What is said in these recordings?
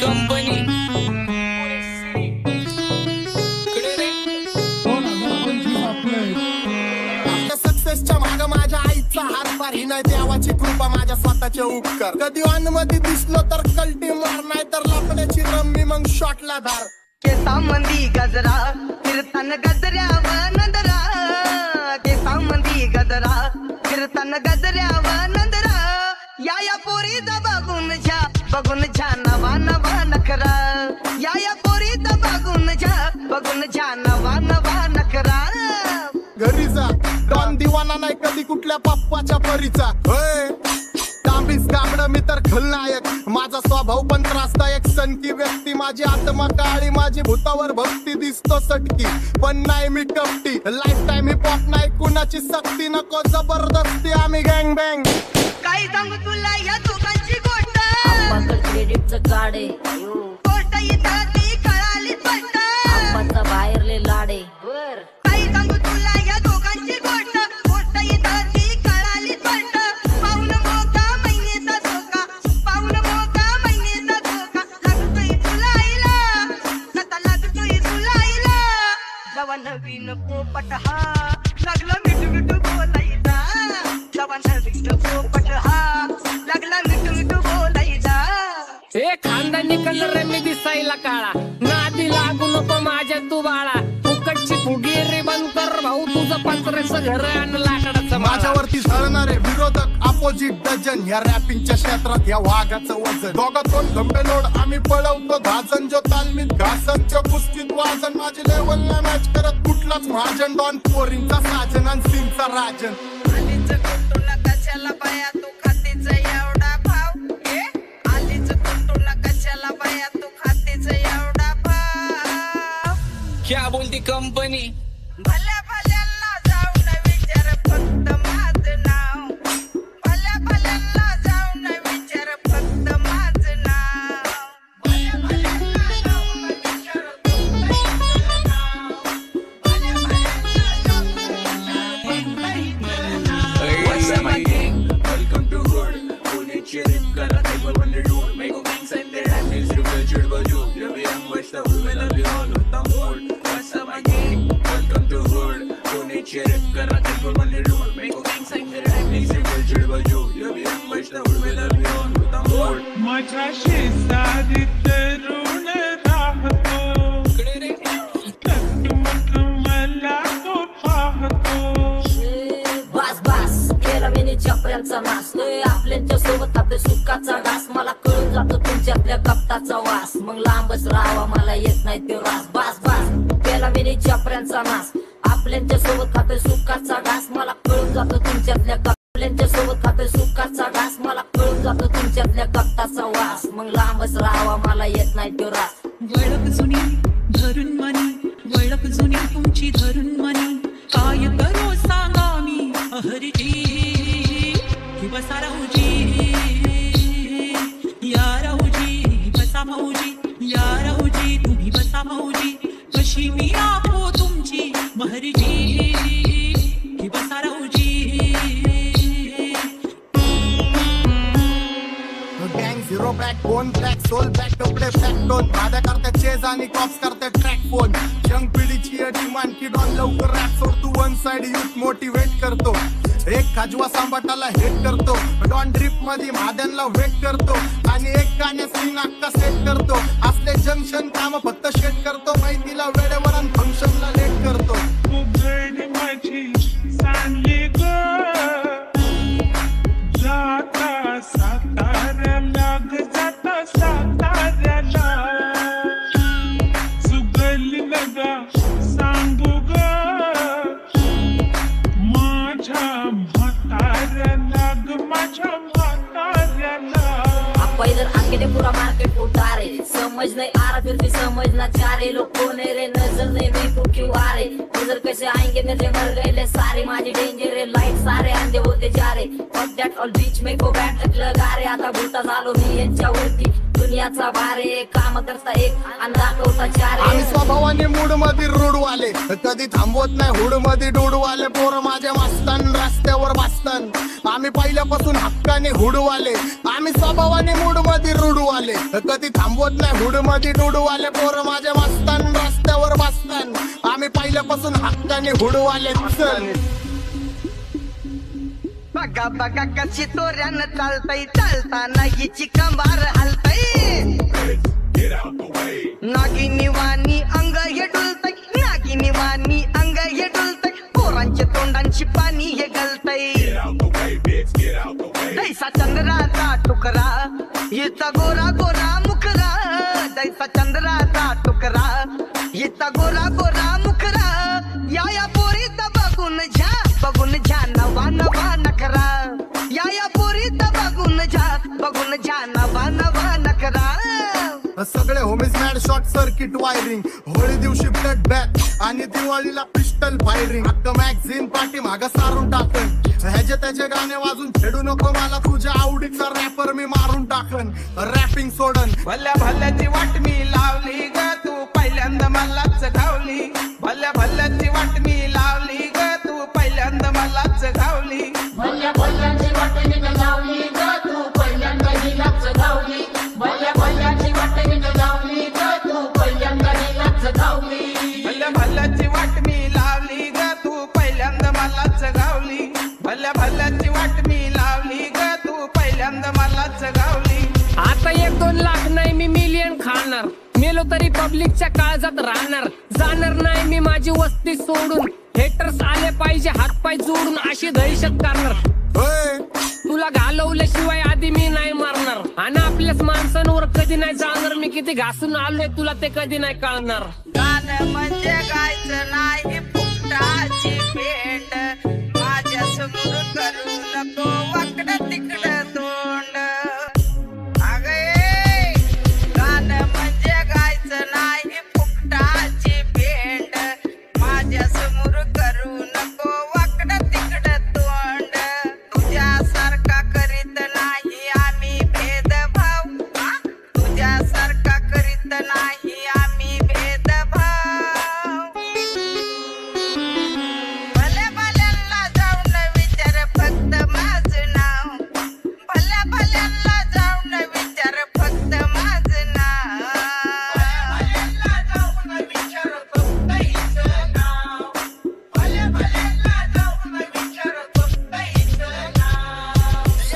Company सक्सेसच्या माग माझ्या आईचा हातभार ही नाही देवाची कृपा माझ्या स्वतःचे उपकार कधी मध्ये दिसलो तर कल्टी मार नाही तर लाकड्याची रम्मी मग शॉटला धार केसामंदी गजरा फिरतन गजऱ्याव नंदरा केसामंदी गजरा फिरतन गजऱ्याव नंदरा या पोरीचा बघून छा नवा नवा नखरा या पोरीचा बघून छा नवा नवा नखरा घरी जा डॉन दिवाना नाही कधी कुठल्या पप्पाच्या परीचा तांबीस गाबड मी तर खलनायक माझा स्वभाव पण त्रासदायक सनकी व्यक्ती माझी आत्मा काळी माझी भूतावर भक्ती दिसतो सटकी पण नाही मी कपटी लाईफ टाइम हिप हॉप नाही कुणाची सक्ती नको जबरदस्ती आम्ही गँग बँग काय सांगू तुला या दोघांची गोष्ट क्रेडिटचं कार्ड आहे गोष्ट इथं ती कळाली पट्ट आप्पाचा बाहेरले लाडे काय सांगू तुला या दोघांची गोष्ट गोष्ट इथं ती कळाली पट्ट पाऊन मोठा महिन्याचा धोका पाऊन मोठा महिन्याचा धोका लागतोय तुलाईला आता लागतोय तुलाईला जवा नवीन पोपट हा लागला मिठू मिठू बोलायचा जवा नवीन पोपट हा लागला मिठू मिठू बोलायचा ए खानदानी कलर मी दिसायला काळा नादी लागू नको माझ्या तू बाळा फुकटची फुगी रे बंद कर भाऊ तुझं पत्र्याचं घर आणि लाकडाचं माझ्यावरती झळणारे विरोधक अपोजिट डजन या रॅपिंगच्या क्षेत्रात या वाघाचं वजन दोघातून खंबे लोड आम्ही पळवतो धाजन जो तालमीत घासनच्या कुस्तीत वाजन माझी लेवल नाही मॅच करत कुठलाच महाजन डॉन पोरींचा साजन आणि सिंगचा राजन आलीच कुटुला कशाला बाया तू खातीच एवढा भाव आलीच कुटुला कशाला बाया तू खातीच एवढा भाव क्या बोलती कंपनी भल्या भल्यांना जाऊन विचार फक्त माझं नाव भल्या भल्यांना जाऊन विचार फक्त माझं नाव भल्या भल्यांना जाऊन विचार फक्त माझं नाव भल्या भल्यांना जाऊन What's up my gang? Welcome to Hood. Pune cheering kara table when they do. Make a gang sign their hand is real chud baju. Love young watch the whole when love you all with the mood. What's up my gang? Welcome to Hood. Pune cheering kara table when they do. Make a gang sign their hand is real chud baju. Love young watch the whole when love you all with the mood. माझ्या शेजारी तरुण राहतो मग मला तो पाहतो बास बास केला मी चपऱ्यांचा नाश आपल्याच्या सोबत आपल्या सुखाचा डास मला कळून जातो तुमच्यातल्या कपटाचा वास मग लांबच राहावा मला येत नाही ते रास बास बास केला मी चपऱ्यांचा नाश आपल्याच्या सोबत खाते सुखाचा डास मला कळून जातो तुमच्यातल्या आपल्याच्या सोबत खाते सुखाचा डास मला कळून जातो तुमच्यातल्या कपटाचा वास मग लांबच राहावा मला येत नाही तो रास वळख जुनी धरून मनी वळख जुनी तुमची धरून मनी काय करो सांगा मी अहरजी कि बसा राहूजी या राहूजी बसा भाऊजी या राहूजी तुम्ही बसा भाऊजी कशी मी आपो तुमची महरजी कि बसा राहूजी गँग zero black bone black soul black कपडे ब्लॅक टोन माझ्या करते चेज आणि कॉप्स करते ट्रॅक फोन यंग पिढीची अडीमान की डॉन लवकर रॅप सोडतो वन साइड युथ मोटिवेट करतो एक खाजवा सांबाटाला हेट करतो डॉन ड्रिप मध्ये महाद्यांना वेट करतो आणि एक गाण्या सीन अक्का सेट करतो असले जंक्शन काम फक्त शेट करतो माहितीला वेळेवर आणि फंक्शनला लेट करतो उघड माझी सांगली ग जाता साताऱ्याला ग जाता साताऱ्याला सुगली लगा सांगू ग माझ्या म्हाताऱ्याला ग माझ्या म्हाताऱ्याला आपा इधर आके ने पूरा मार्केट उतारे समझ नहीं आ रहा फिर भी समझना चाह रहे लोग कौन है रे नजर नहीं मेरे को क्यों आ रहे उधर कैसे आएंगे मेरे मर गए ले सारे माझी डेंजर है लाइट सारे अंधे होते जा रहे फक दैट ऑल बीच में को बैठ तक लगा रहे आता भूता झालो मी यांच्यावरती दुनियाचा भारे काम करता एक आणि दाखवता चार आम्ही स्वभावाने मूड मध्ये रूडवाले कधी थांबवत नाही हुड मध्ये डोडवाले पोरं माझ्या मस्तान रस्त्यावर बसतान आम्ही पहिल्यापासून हक्काने हुडवाले आम्ही स्वभावाने मूड मध्ये रूडवाले कधी थांबवत नाही हुड मध्ये डोडवाले पोरं माझ्या मस्तान रस्त्यावर बसतान आम्ही पहिल्यापासून हक्काने हुडवाले बघा बघा कशी तोऱ्यानं चालतय चालताना हिची कंबार हलतय नागिनी वाणी अंग हे डुलतय नागिनी वाणी अंग हे डुलतय पोरांच्या तोंडांची पाणी हे गलतय दैसा चंद्राचा टुकरा हिचा गोरा गोरा मुखरा दैसा चंद्राचा टुकरा हिचा गोरा गोरा मुखरा या पोरीचा बघून झा नवा नवा नखरा या पोरीचा बघून झा नवा नवा नखरा सगळे homies mad short circuit wiring Holi दिवशी ब्लड बॅग आणि दिवाळीला पिस्टल फायरिंग हक्क मॅगझिन पाठी माग सारून टाकन ह्याचे त्याचे गाणे वाजून छेडू नको मला तुझ्या आवडीचा रॅपर मी मारून टाकन रॅपिंग सोडन भल्या भल्याची वाट मी लावली ग तू पहिल्यांदा मलाच घावली भल्या भल्याची वाट मी लावली ग तू पहिल्यांदा मलाच घावली भल्या भल्याची वाट मी लावली ग तू पहिल्यांदा हिलाच घावली भल्या भल्याची वाट मी लावली ग तू पहिल्यांदा हिलाच घावली भल्या भल्याची वाट मी लावली ग तू पहिल्यांदा मलाच घावली भल्या भल्याची वाट मी लावली ग तू पहिल्यांदा मलाच घावली आता 1-2 लाख नाही मी मिलियन खाणार मेलो तरी पब्लिकच्या काळजात राहणार जाणार नाही मी माझी वस्ती सोडून हेटर्स आले पाहिजे हातपाय जोडून अशी दहशत करणार तुला घालवल्याशिवाय आधी मी नाही मारणार आणि आपल्याच माणसांवर कधी नाही जाणार मी किती घासून आलोय तुला ते कधी नाही कळणार गाणं म्हणजे गायचं नाही फुकटाची भेट माझ्या समोर करू नको वाकडं तिकडं तोंड अगे गाणं म्हणजे गायचं नाही फुकटाची भेट माझ्या समोर करू नको वाकडं तिकडं तोंड तुझ्यासारखा करीत नाही आम्ही भेदभाव तुझ्यासारखा करीत नाही आम्ही भेदभाव भल्या भल्यांना जाऊन विचार फक्त माझं नाव भल्या भल्यांना जाऊन विचार फक्त माझं नाव भल्या जाऊन विचार फक्त हिचं नाव भल्या भल्यांना जाऊन विचार फक्त हिचं नाव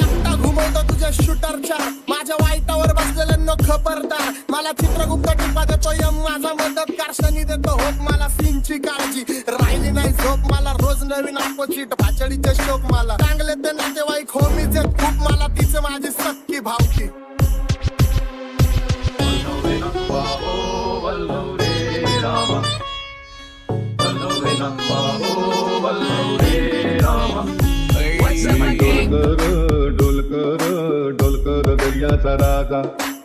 एकटा घुमवतो तुझ्या शूटरच्या माझ्या वाईटावर बसलेल्यांना खबरदार मला चित्रगुप्त टिपा देतो यम माझा मदतगार शनी देतो होप मला सीनची काळजी राहिली नाही झोप मला रोज नवीन अपोजिट भाचडीचे शोक मला चांगले ते नातेवाईक होमीच आहेत खूप मला तिचं माझी सक्की भावकी डोलकर दर्याचा राजा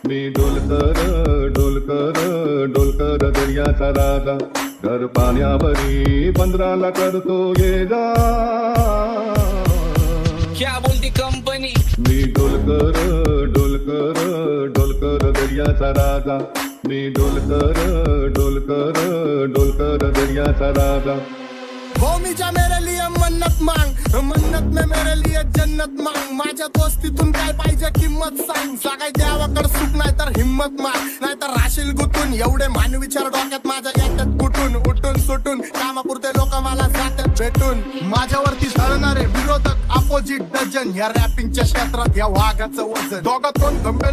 मी डोलकर दर्याचा राजा घर पाण्यावरी 15ला करतो ये जा क्या बोलती कंपनी मी डोलकर दर्याचा राजा मी डोलकर दर्याचा राजा होमीच्या मेरे लिए मन्नत मांग मन्नत में मेरे लिए जन्नत मांग माझ्या दोस्तीतून काय पाहिजे किंमत सांग सगळ्या देवाकडे सुख नाही तर हिम्मत माग नाही तर राशील गुतून एवढे मान विचार डोक्यात माझ्या येतात कुठून उठून सुटून कामापुरते लोक मला जातात भेटून माझ्यावरती झळणारे विरोधक अपोजिट डझन या रॅपिंगच्या क्षेत्रात या वाघाचं वजन दोघं दोन खंबे